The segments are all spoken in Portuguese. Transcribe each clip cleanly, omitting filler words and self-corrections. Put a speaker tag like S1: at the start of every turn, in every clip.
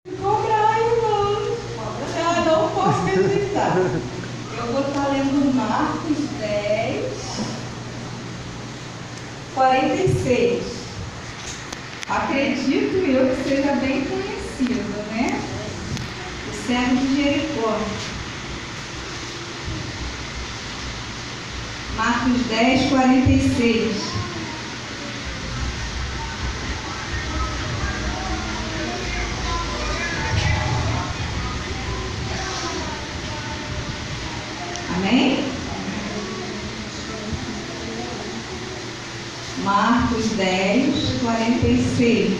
S1: Cobrar, irmão. Eu não posso acreditar. Eu vou estar lendo Marcos 10, 46. Acredito eu que seja bem conhecido, né? O cego de Jericó. Marcos 10, 46. Amém? Marcos 10, 46.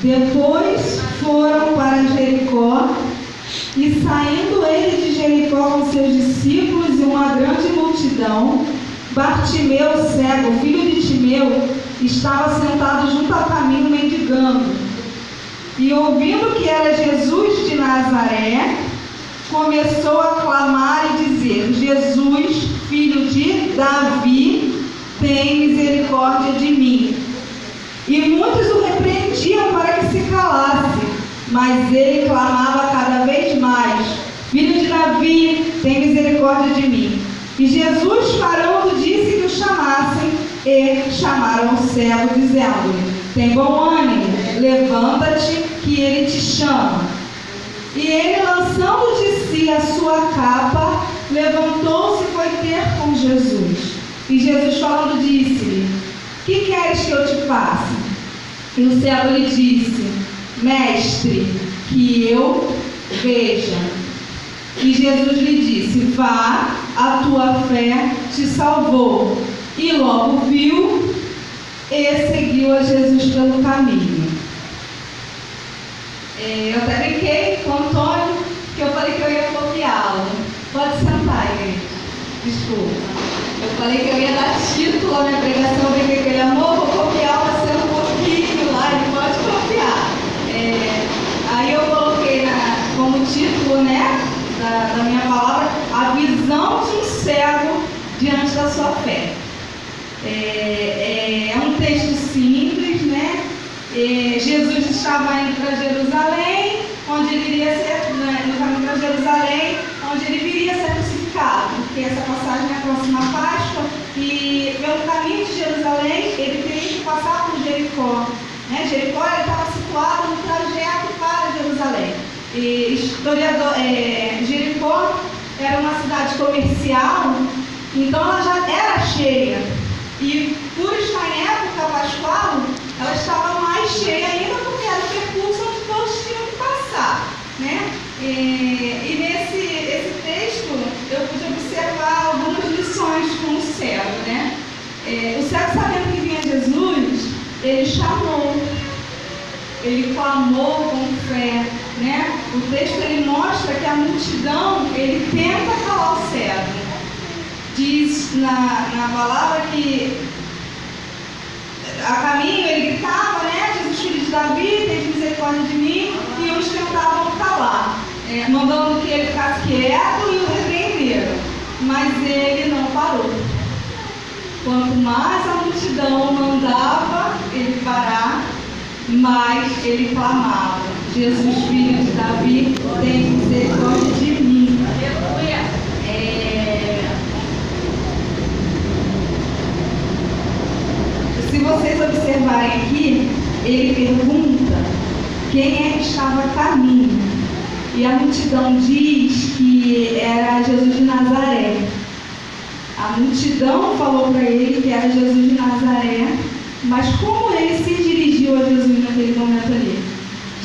S1: Depois foram para Jericó, e saindo ele de Jericó com seus discípulos e uma grande multidão, Bartimeu, cego, filho de Timeu, estava sentado junto ao caminho mendigando. E ouvindo que era Jesus de Nazaré, começou a clamar e dizer: Jesus, filho de Davi, tem misericórdia de mim. E muitos o repreendiam para que se calasse, mas ele clamava cada vez mais: Filho de Davi, tem misericórdia de mim. E Jesus, parando, disse que o chamassem, e chamaram o cego, dizendo-lhe: Tem bom ânimo, levanta-te, que ele te chama. E ele, lançando de si a sua capa, levantou-se e foi ter com Jesus. E Jesus, falando, disse-lhe: Que queres que eu te faça? E o cego lhe disse: Mestre, que eu veja. E Jesus lhe disse: Vá, a tua fé te salvou. E logo viu e seguiu a Jesus pelo caminho. Eu até brinquei com o Antônio, que eu falei que eu ia copiá-lo. Pode sentar, igreja. Desculpa. Eu falei que eu ia dar título à minha pregação, eu brinquei com ele: amor, vou copiar você um pouquinho lá, ele pode copiar. Aí eu coloquei como título, né, da minha palavra, a visão de um cego diante da sua fé. É um texto simples, né? Jesus estava indo para Jerusalém, onde ele iria ser, no caminho para Jerusalém, onde ele viria ser crucificado, porque essa passagem é a próxima Páscoa, e pelo caminho de Jerusalém ele teria que passar por Jericó. Né? Jericó estava situado no trajeto para Jerusalém. Jericó era uma cidade comercial, então ela já era cheia, e por estar em época pascual, ela estava mais cheia ainda, porque era o percurso onde todos tinham que passar, né? E nesse texto eu pude observar algumas lições com o cego, né? O cego, sabendo que vinha Jesus, ele chamou, ele clamou com fé, né? O texto ele mostra que a multidão, ele tenta calar o cego. Diz na palavra que a caminho ele gritava, né? Jesus, filho de Davi, tem misericórdia de mim, e uns tentavam calar, mandando que ele ficasse quieto, e o repreenderam, mas ele não parou. Quanto mais a multidão mandava ele parar, mais ele clamava: Jesus, filho de Davi, tem misericórdia de mim. Aleluia. Se vocês observarem aqui, ele pergunta quem é que estava a caminho. E a multidão diz que era Jesus de Nazaré. A multidão falou para ele que era Jesus de Nazaré, mas como ele se dirigiu a Jesus naquele momento ali?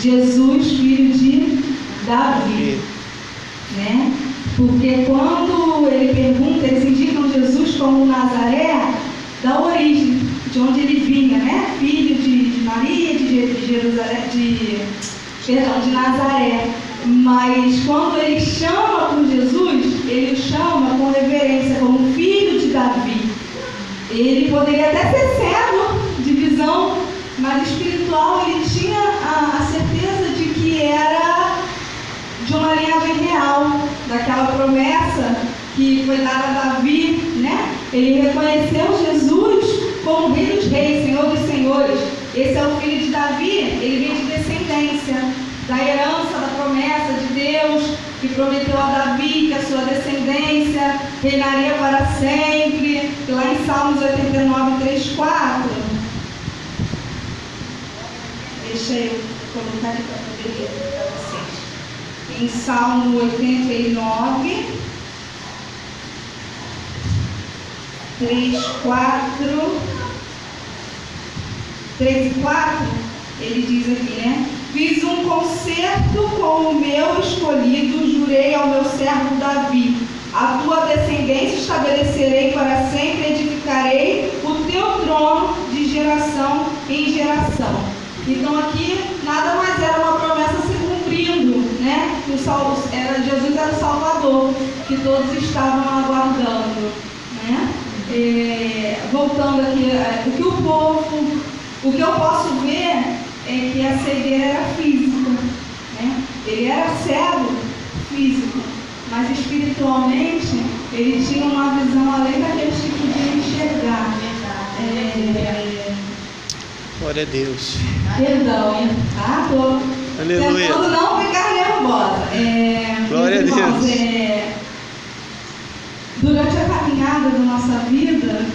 S1: Jesus, filho de Davi. Né? Porque quando ele pergunta, eles indicam Jesus como Nazaré, da origem, de onde ele vinha, né? Filho de Maria, de Nazaré. Mas quando ele chama por Jesus, ele o chama com reverência, como filho de Davi. Ele poderia até ser cego de visão, mas espiritual ele tinha a certeza de que era de uma linhagem real, daquela promessa que foi dada a Davi, né? Ele reconheceu Jesus como Rei dos Reis, Senhor dos Senhores. Esse é o filho de Davi, ele vem de descendência sequência da herança, da promessa de Deus, que prometeu a Davi que a sua descendência reinaria para sempre, e lá em Salmos 89, 3, 4. Deixa eu colocar aqui para poder ler para vocês. Em Salmo 89, 3, 3 e 4, ele diz aqui, né? Fiz um concerto com o meu escolhido, jurei ao meu servo Davi, a tua descendência estabelecerei para sempre, edificarei o teu trono de geração em geração. Então aqui nada mais era uma promessa se cumprindo, né? Jesus era o Salvador, que todos estavam aguardando, né? Voltando aqui, o que eu posso ver é que a cegueira era física, né? Ele era cego físico, mas espiritualmente ele tinha uma visão além daquele que podia enxergar.
S2: Glória a Deus.
S1: Perdão, hein? Tá? Tô
S2: Aleluia.
S1: tentando não ficar nervosa.
S2: Glória a Deus.
S1: Durante a caminhada da nossa vida,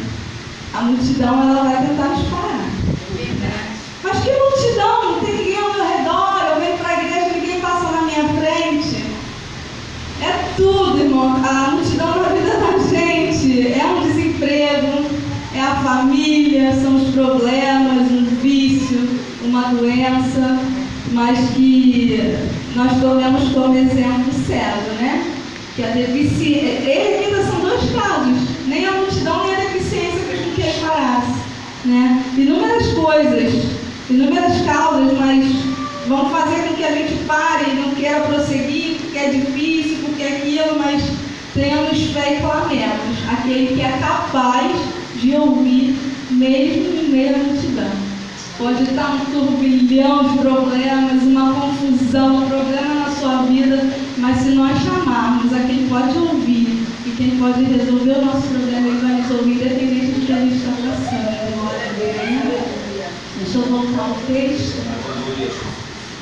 S1: a multidão ela vai tentar nos parar. Mas que multidão? Não tem ninguém ao meu redor, eu venho para a igreja, ninguém passa na minha frente. É tudo, irmão. A multidão na vida da gente é um desemprego, é a família, são os problemas, um vício, uma doença, mas que nós tomamos como exemplo cego, né? Que a deficiência, ele ainda são dois casos, nem a multidão nem a deficiência fez com que ele parasse, né? Inúmeras coisas, inúmeras causas, mas vão fazer com que a gente pare e não queira prosseguir, porque é difícil, porque é aquilo, mas tenhamos fé e clamemos, aquele que é capaz de ouvir mesmo em meio à multidão. Pode estar um turbilhão de problemas, uma confusão, um problema na sua vida, mas se nós chamarmos a quem pode ouvir e quem pode resolver o nosso problema, ele vai nos ouvir independente do que a gente está passando. Glória a Deus. Deixa eu voltar ao texto.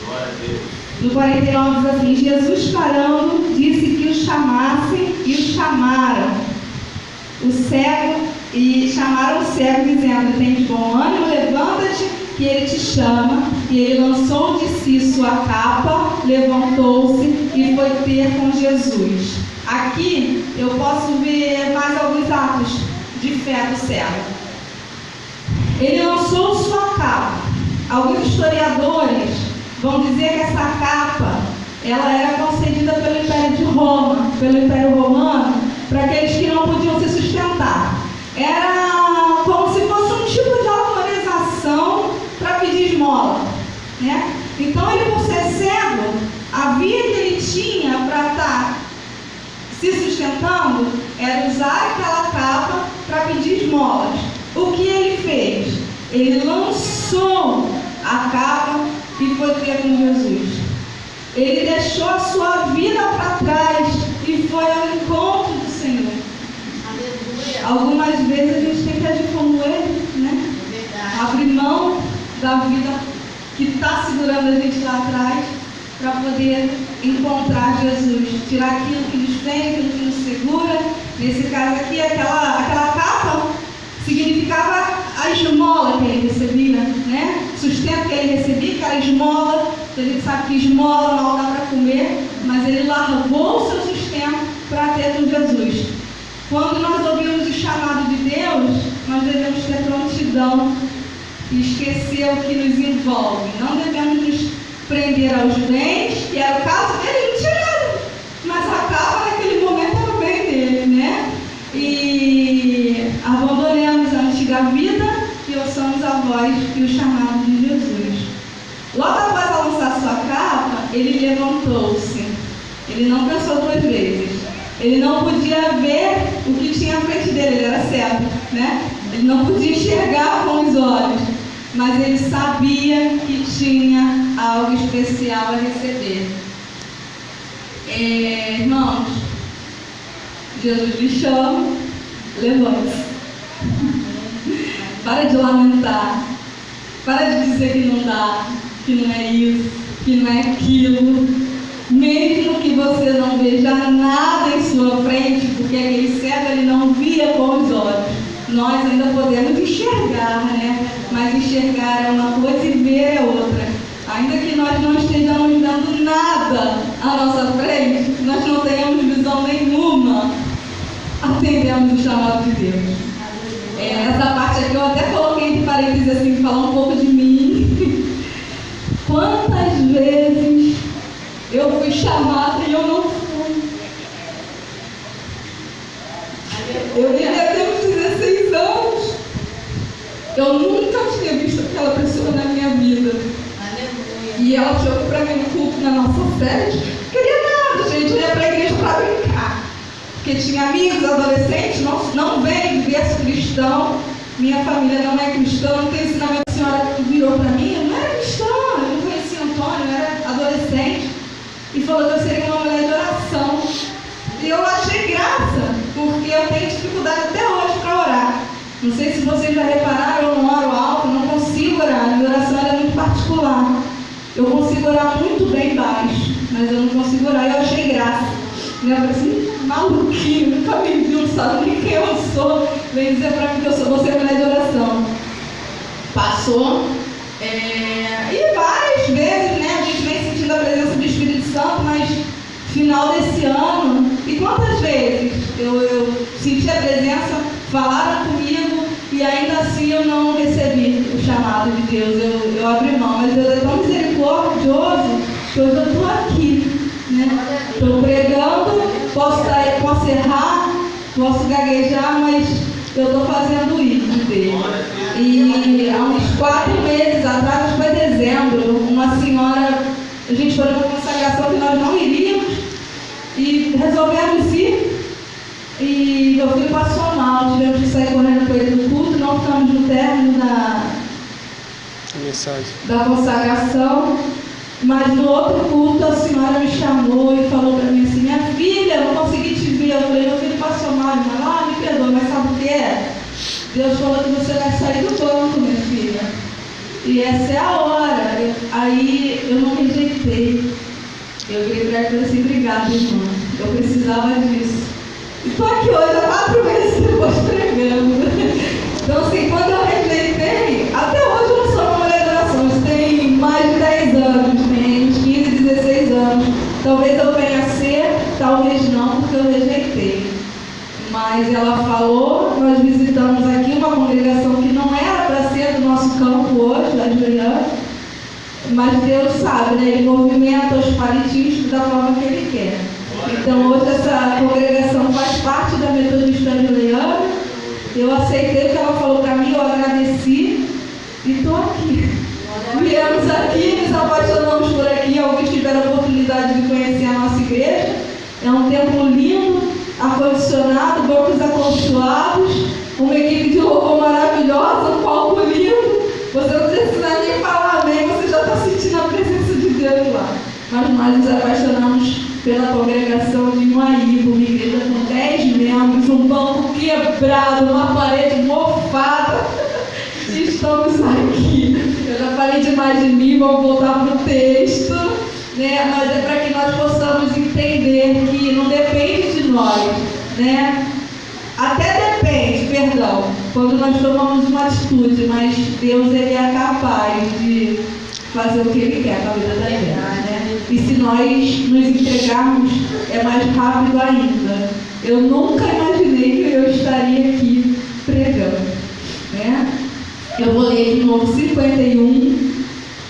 S3: Glória a Deus.
S1: No 49 diz assim: Jesus parando, disse que o chamassem e o chamaram. O cego, e chamaram o cego dizendo: tem de bom ânimo, levanta-te, que ele te chama. E ele lançou de si sua capa, levantou-se e foi ter com Jesus. Aqui eu posso ver mais alguns atos de fé do cego. Ele lançou sua capa. Alguns historiadores vão dizer que essa capa ela era concedida pelo Império de Roma, pelo Império Romano, para aqueles que não podiam se sustentar. Era como se fosse um tipo de autorização para pedir esmola, né? Então ele, por ser cego, a via que ele tinha para estar se sustentando era usar aquela capa para pedir esmolas. O que ele fez? Ele lançou a capa e foi ter com Jesus. Ele deixou a sua vida para trás e foi ao encontro do Senhor.
S4: Aleluia.
S1: Algumas vezes a gente tem que agir como ele, né? Abrir mão da vida que está segurando a gente lá atrás para poder encontrar Jesus, tirar aquilo que nos prende, aquilo que nos segura. Nesse caso aqui, aquela capa significava a esmola que ele recebia, né? Sustento que ele recebia, que era esmola. A gente sabe que esmola mal dá para comer, mas ele largou o seu sustento para ter com Jesus. Quando nós ouvimos o chamado de Deus, nós devemos ter prontidão e esquecer o que nos envolve. Não devemos nos prender aos bens, que era o caso dele, não tinha nada, mas a capa naquele momento era o bem dele, né? E abandonemos a antiga vida e ouçamos a voz e o chamado de Jesus. Logo após a lançar sua capa, ele levantou-se. Ele não pensou duas vezes. Ele não podia ver o que tinha à frente dele, ele era cego, né? Ele não podia enxergar com os olhos, mas ele sabia que tinha algo especial a receber. Irmãos, Jesus lhe chama, levante-se. Para de lamentar, para de dizer que não dá, que não é isso. que não é aquilo. Mesmo que você não veja nada em sua frente, porque aquele cego ele não via com os olhos. Nós ainda podemos enxergar, né? Mas enxergar é uma coisa e ver é outra. Ainda que nós não estejamos vendo nada à nossa frente, nós não tenhamos visão nenhuma, atendemos o chamado de Deus. Essa parte aqui eu até coloquei entre parênteses assim, falar um pouco de mim. Quantas vezes eu fui chamada e eu não fui? Eu devia ter uns 16 anos. Eu nunca tinha visto aquela pessoa na minha vida. E ela chegou para mim no culto na nossa festa. Não queria nada, gente. Eu ia para a igreja para brincar. Porque tinha amigos, adolescentes, não vem de berço cristão. Minha família não é cristã, não tem ensinamento. A senhora virou para mim, eu não era cristã, eu não conhecia Antônio, eu era adolescente. E falou que eu seria uma mulher de oração. E eu achei graça, porque eu tenho dificuldade até hoje para orar. Não sei se vocês já repararam, eu não oro alto, eu não consigo orar. A minha oração é muito particular. Eu consigo orar muito bem baixo, mas eu não consigo orar. Eu achei graça. Eu falei assim, maluquinho, nunca me viu, não sabe nem quem eu sou. Vem dizer para mim que eu sou você mulher de oração. Passou. E várias vezes, né, a gente vem sentindo a presença do Espírito Santo, mas final desse ano, e quantas vezes eu senti a presença, falaram comigo, e ainda assim eu não recebi o chamado de Deus, eu abri mão, mas Deus é tão misericordioso que hoje eu estou aqui, né? Estou pregando, posso errar, posso gaguejar, mas eu estou fazendo isso dele. E há uns 4 meses atrás, acho que foi dezembro, uma senhora, a gente foi numa consagração que nós não iríamos e resolvemos ir. E meu filho passou mal, tivemos que sair correndo com ele do culto, não ficamos no término da consagração. Mas no outro culto a senhora me chamou e falou para mim assim, minha filha, eu não consegui te ver. Eu falei, meu filho passou mal, ele falou, me perdoa, mas sabe o que é? Deus falou que você vai sair do banco, minha filha. E essa é a hora. Aí eu não rejeitei. Eu virei para ela e falei assim, obrigada, irmã. Eu precisava disso. E estou aqui hoje, há 4 meses depois pregando. Então assim, quando eu rejeitei, até hoje eu não sou uma mulher de oração. Isso tem mais de 10 anos, tem uns 15, 16 anos. Talvez eu venha a ser, talvez não, porque eu rejeitei. Mas ela falou, nós visitamos aqui uma congregação que não era para ser do nosso campo hoje, da Juliana, mas Deus sabe, né? Ele movimenta os palitinhos da forma que Ele quer. Então hoje essa congregação faz parte da Metodista Juliana. Eu aceitei o que ela falou para mim, eu agradeci e estou aqui. Viemos aqui, nos apaixonamos por aqui, alguns tiveram a oportunidade de conhecer a nossa igreja. É um templo lindo, ar-condicionado, bancos acolchoados, uma equipe de louvor maravilhosa, um palco lindo. Você não precisa nem falar amém, você já está sentindo a presença de Deus lá. Mas nós nos apaixonamos pela congregação de Maíba, uma igreja com 10 membros, um banco quebrado, uma parede mofada. E estamos aqui. Eu já falei demais de mim, vamos voltar para o texto. Né? Mas é para que nós possamos entender que não depende de nós, né? Até depende, perdão, quando nós tomamos uma atitude, mas Deus ele é capaz de fazer o que Ele quer com a vida da gente, né? E se nós nos entregarmos, é mais rápido ainda. Eu nunca imaginei que eu estaria aqui pregando, né? Eu vou ler de novo 51.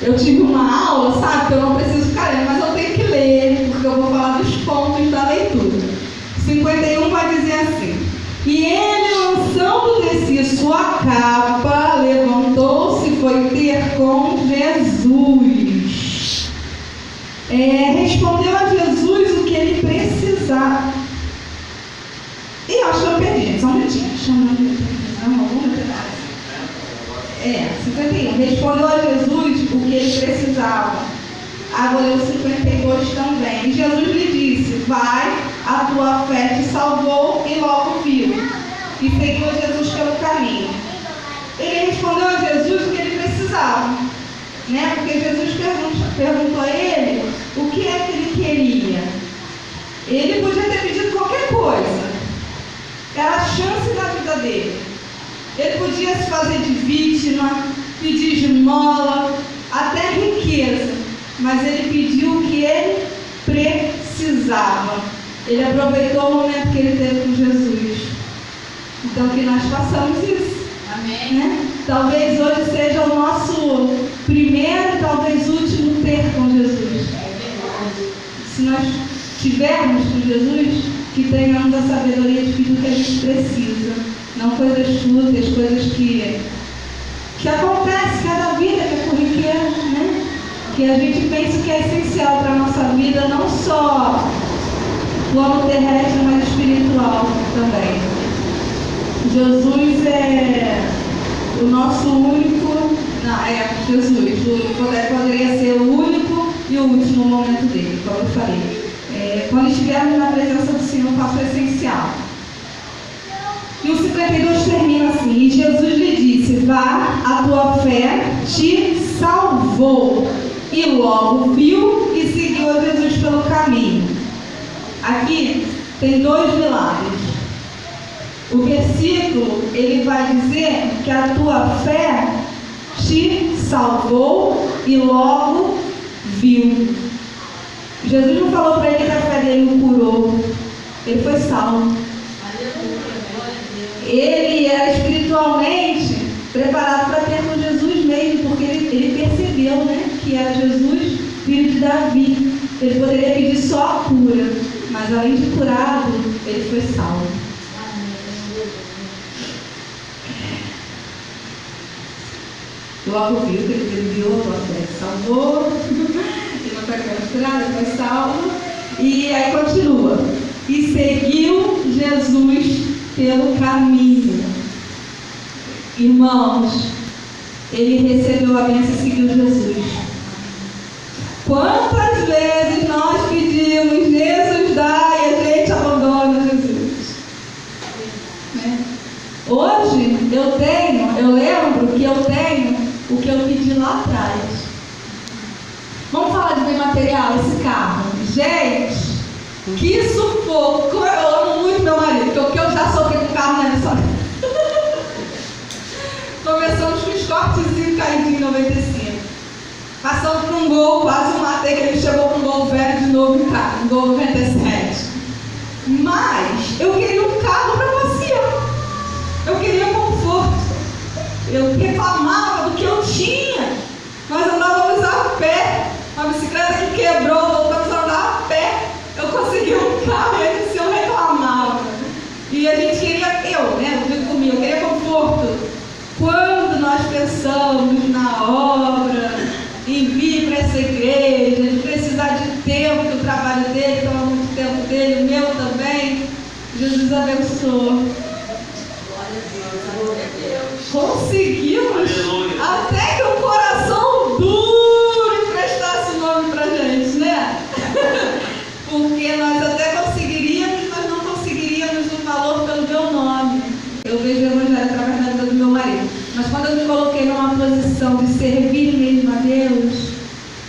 S1: Eu tive uma aula, sabe, que eu não preciso ficar lendo, mas eu tenho que ler, porque eu vou falar dos pontos da leitura. 51 vai dizer assim: e ele, lançando de si sua capa, levantou-se e foi ter com Jesus. Respondeu a Jesus o que ele precisava. E acho que eu perdi, gente, só um minutinho. 51. Respondeu a Jesus o que ele precisava. Agora o 52 também. E Jesus lhe disse: vai, a tua fé te salvou, e logo viu. E seguiu a Jesus pelo caminho. Ele respondeu a Jesus o que ele precisava, né? Porque Jesus perguntou a ele se fazer de vítima, pedir esmola, até riqueza, mas ele pediu o que ele precisava. Ele aproveitou o momento que ele teve com Jesus. Então que nós façamos isso.
S4: Amém.
S1: Né? Talvez hoje seja o nosso primeiro, talvez último ter com Jesus. Se nós tivermos com Jesus, que tenhamos a sabedoria de tudo que a gente precisa. Não coisas fúteis, coisas que acontecem, que é da vida, que é corriqueira, né? Que a gente pensa que é essencial para a nossa vida, não só plano terrestre, mas espiritual também. Jesus é o nosso único, Jesus poderia ser o único e o último momento dele, como eu falei. Quando estivermos na presença do Senhor, faça o essencial. E o 52 termina assim: e Jesus lhe disse: vá, a tua fé te salvou. E logo viu e seguiu a Jesus pelo caminho. Aqui tem dois milagres. O versículo, ele vai dizer que a tua fé te salvou e logo viu. Jesus não falou para ele que a fé dele o curou. Ele foi salvo. Ele era espiritualmente preparado para ter com Jesus mesmo, porque ele percebeu, né, que era Jesus, filho de Davi. Ele poderia pedir só a cura, mas além de curado, ele foi salvo. Logo viu que ele viu a tua fé salvou. Ele não foi capturado, ele foi salvo. E aí continua. E seguiu Jesus pelo caminho. Irmãos, ele recebeu a bênção e seguiu Jesus. Quantas vezes nós pedimos, Jesus dá, e a gente abandona Jesus? Né? Hoje eu lembro que eu tenho o que eu pedi lá atrás. Vamos falar de bem material, esse carro. Gente, que sufoco! Eu amo muito meu marido, porque o que eu já sofri com o carro não é só. Começamos com os cortezinhos caídos em 95. Passamos por um Gol, quase matei, que ele chegou com um Gol velho de novo em casa, um Gol 97. Mas eu queria um carro para passear. Eu queria conforto. Eu reclamava do que eu tinha. Nós andávamos a pé. Uma bicicleta que quebrou, voltamos a andar a pé. Eu consegui um carro e ele disse, eu reclamava. E a gente queria, eu digo comigo, eu queria conforto. Quando nós pensamos na obra, em vir para essa igreja, de precisar de tempo, do trabalho dele, toma muito tempo dele, o meu também, Jesus abençoou. Conseguimos. Aleluia. Até que o coração duro emprestasse o nome pra gente, né? Porque nós até conseguiríamos, mas não conseguiríamos um valor pelo meu nome. Eu vejo o evangelho através da vida do meu marido. Mas quando eu me coloquei numa posição de servir mesmo a Deus,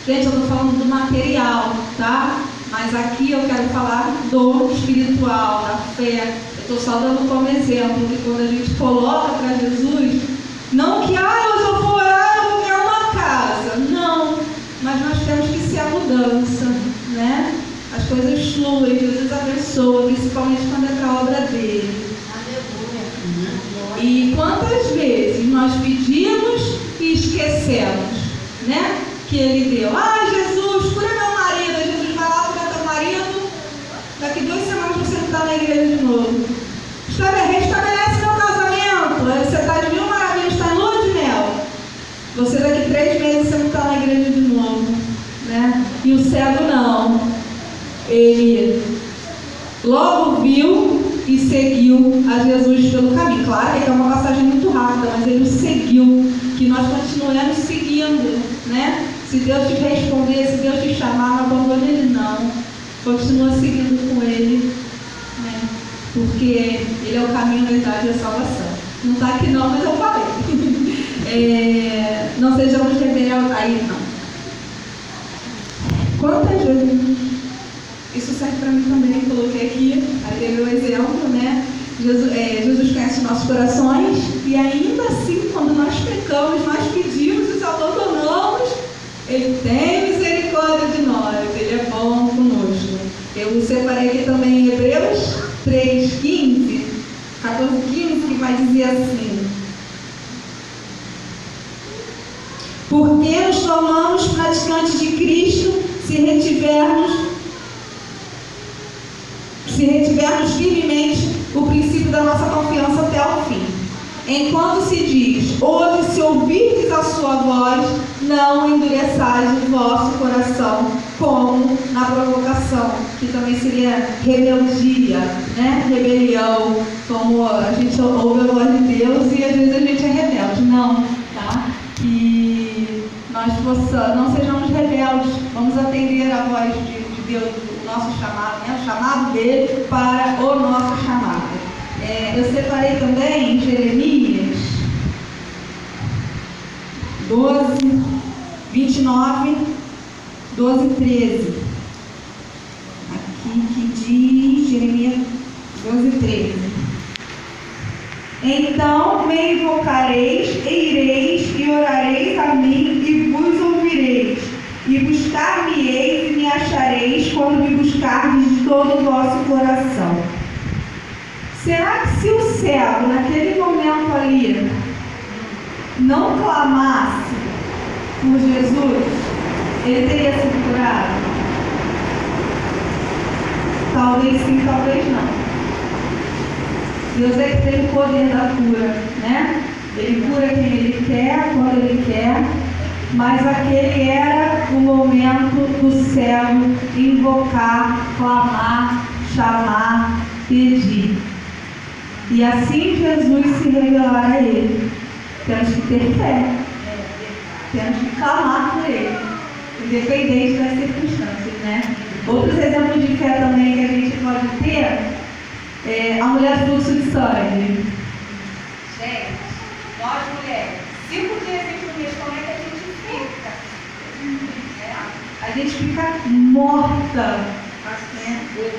S1: gente, eu estou falando do material, tá? Mas aqui eu quero falar do espiritual, da fé. Eu estou só dando como exemplo que quando a gente coloca para Jesus, não que, hoje eu vou orar, eu vou ganhar uma casa. Não, mas nós temos que ser a mudança, né? As coisas fluem, Jesus abençoa, principalmente quando é para a obra dele. E quantas vezes nós pedimos e esquecemos, né? Que ele deu. Jesus, cura meu marido. Aí Jesus vai lá, cura teu marido. Daqui 2 semanas você não está na igreja de novo. Restabelece meu casamento. Aí você está de mil maravilhas, está em lua de mel. Você daqui 3 meses você não está na igreja de novo, né? E o cego não. Ele logo viu e seguiu a Jesus pelo caminho. Claro que é uma passagem muito rápida, mas ele o seguiu, que nós continuemos seguindo, né? Se Deus te responder, se Deus te chamar, não abandone ele não. Continua seguindo com ele, né? Porque ele é o caminho, a verdade e a salvação. Não está aqui não, mas eu falei. Não sejamos rebeldes aí, não. Quantas vezes... Isso serve para mim também, coloquei aqui, aí teve o exemplo, né? Jesus conhece os nossos corações e ainda assim, quando nós pecamos, nós pedimos e os abandonamos, Ele tem misericórdia de nós, Ele é bom conosco. Eu separei aqui também Hebreus 3:15, 14:15, que vai dizer assim: porque nos tornamos praticantes de Cristo se retivermos firmemente o princípio da nossa confiança até o fim. Enquanto se diz, hoje se ouvirdes a sua voz, não endureçais o vosso coração, como na provocação, que também seria rebeldia, né? Rebelião, como a gente ouve a voz de Deus e às vezes a gente é rebelde. Não, tá? E nós não sejamos rebeldes, vamos atender a voz de Deus, o nosso chamado, né? O chamado dele para o nosso chamado. Eu separei também Jeremias 12, 29, 12 e 13. Aqui que diz Jeremias 12 e 13. Então me invocareis, e ireis, e orareis a mim, e vos ouvireis, e buscar-me-eis, e me achareis, quando me buscardes de todo o vosso coração. Será que se o cego, naquele momento ali, não clamasse por Jesus, ele teria sido curado? Talvez sim, talvez não. Deus é que tem o poder da cura, né? Ele cura quem Ele quer, quando Ele quer, mas aquele era o momento do cego invocar, clamar, chamar, pedir. E assim Jesus se revelará a ele. Temos que ter fé. Temos que clamar por ele, independente das circunstâncias, né? Outros exemplos de fé também que a gente pode ter é a mulher do fluxo de sangue. Gente, nós mulheres, 5 dias em mês, como é que a gente fica? A gente fica morta.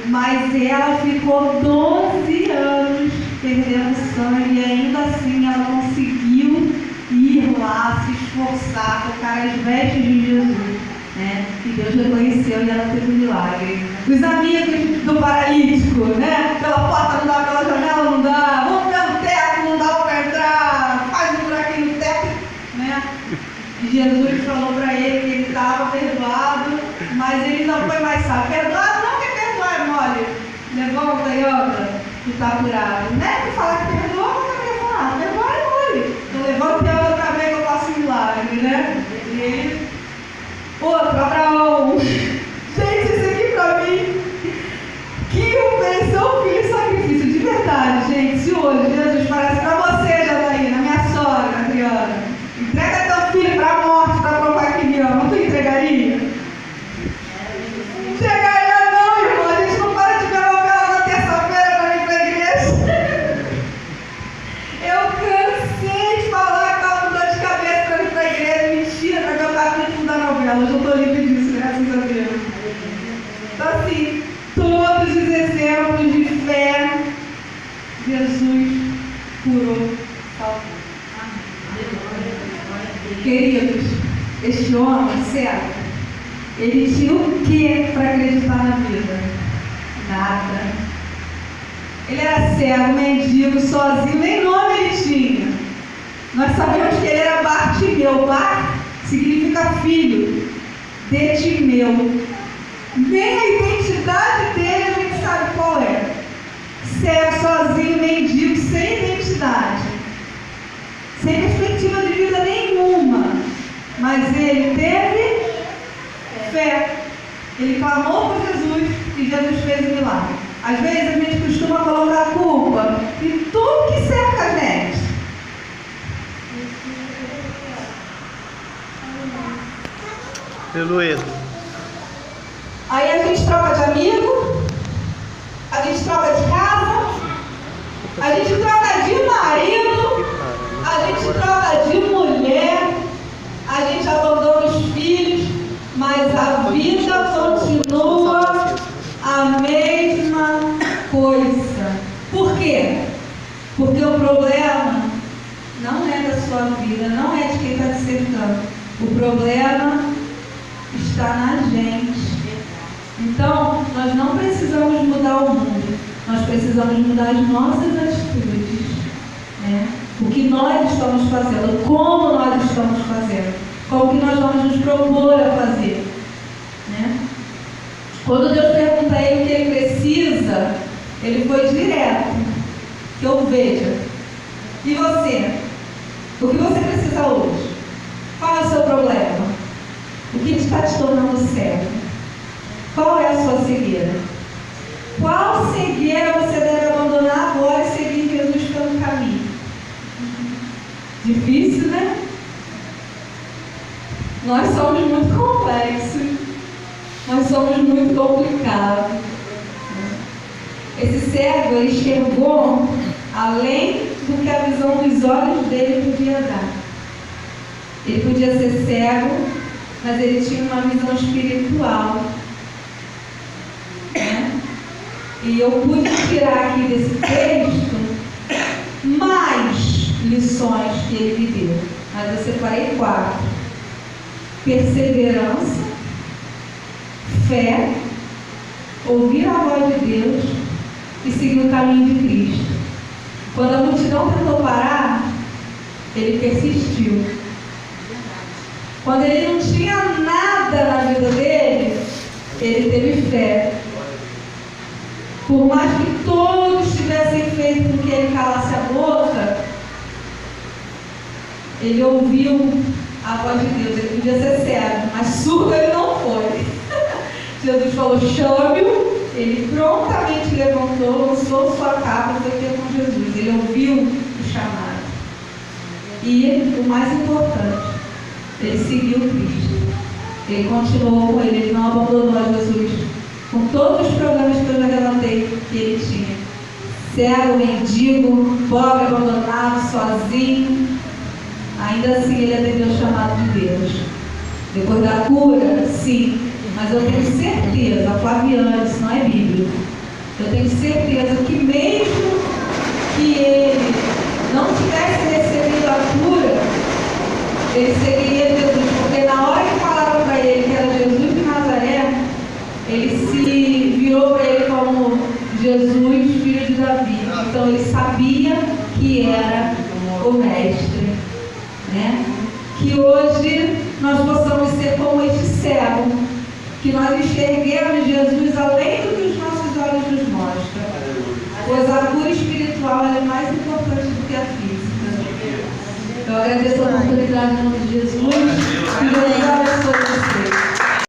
S1: Mas ela ficou 12 anos perdendo sangue e ainda assim ela conseguiu ir lá, se esforçar, tocar as vestes de Jesus, né? E Deus reconheceu e ela teve um milagre. Os amigos do paralítico, né? Pela porta não dá, pela janela não dá, vamos pelo teto, não dá para entrar, faz um buraquinho no teto, né? E Jesus falou para ele que ele estava perdoado, mas ele não foi mais sábio. Perdoado não quer perdoar, é mole. Levanta e anda, que está curado. Não é que falar que perdoa, não quer falar. Perdoa é mole. Então levanta e anda para ver que eu faço milagre, né? E ele... Outro, Abraão. Gente, isso aqui para mim, que ofereceu o filho em sacrifício. De verdade, gente, se hoje Jesus parece para você, Janaína, minha sogra, Adriana, entrega teu filho para a morte para provar que me ama, tu entregaria? Entregaria não, irmão. A gente não para de ver novela na terça-feira para ir para a igreja. Eu cansei de falar que estava com dor de cabeça para ir para a igreja. Mentira, para ver o capítulo da novela. Hoje eu estou livre disso, graças a Deus. Então assim, todos os exemplos de fé, Jesus curou, salvou. Queridos, este homem cego, ele tinha o que para acreditar na vida? Nada. Ele era cego, mendigo, sozinho, nem nome ele tinha. Nós sabemos que ele era Bartimeu. Bar significa filho de Timeu. Nem a identidade dele a gente sabe qual é. Cego, sozinho, mendigo, sem identidade, sem perspectiva de vida nenhuma, mas ele teve fé. Ele clamou por Jesus e Jesus fez o milagre. Às vezes a gente costuma colocar a culpa em tudo que cerca a gente.
S2: Aleluia.
S1: Aí a gente troca de amigo, a gente troca de casa, a gente troca de marido, a gente troca de mulher, a gente abandona os filhos, mas a vida continua a mesma coisa. Por quê? problema não é da sua vida, não é de quem está te cercando. O problema está na gente. Então, nós não precisamos mudar o mundo, nós precisamos mudar as nossas atitudes, né? O que nós estamos fazendo, como nós estamos fazendo, como que nós vamos nos propor a fazer, né? Quando Deus pergunta a ele o que ele precisa, ele foi direto, que eu veja. E você? O que você precisa hoje? Qual é o seu problema? O que está te tornando cego? Qual é a sua cegueira? Qual cegueira você deve abandonar agora e seguir Jesus pelo caminho? Difícil, né? Nós somos muito complexos. Nós somos muito complicados. Esse cego, ele enxergou além do que a visão dos olhos dele podia dar. Ele podia ser cego, mas ele tinha uma visão espiritual. E eu pude tirar aqui desse texto mais lições que ele me deu. Mas eu separei 4. Perseverança, fé, ouvir a voz de Deus e seguir o caminho de Cristo. Quando a multidão tentou parar, ele persistiu. Quando ele não tinha nada na vida dele, ele teve fé. Por mais que todos tivessem feito com que ele calasse a boca, ele ouviu a voz de Deus. Ele podia ser cego, mas surdo ele não foi. Jesus falou, chame-o. Ele prontamente levantou, lançou sua capa e foi ter com Jesus. Ele ouviu o chamado. E o mais importante, ele seguiu Cristo. Ele continuou com ele, ele não abandonou a Jesus. Com todos os problemas que eu já relatei que ele tinha. Cego, mendigo, pobre, abandonado, sozinho. Ainda assim ele atendeu o chamado de Deus. Depois da cura, sim. Mas eu tenho certeza, Flaviana, isso não é bíblico. Eu tenho certeza que mesmo que ele não tivesse recebido a cura, ele seguiria Jesus. Porque na hora que falaram para ele que era Jesus de Nazaré, ele se virou para ele como Jesus, filho de Davi. Então ele sabia que era o mestre, né? Que hoje nós possamos ser como este cego, que nós enxerguemos Jesus além do que os nossos olhos nos mostram, pois a cura espiritual é mais importante do que a física. Eu agradeço a oportunidade em nome de Jesus.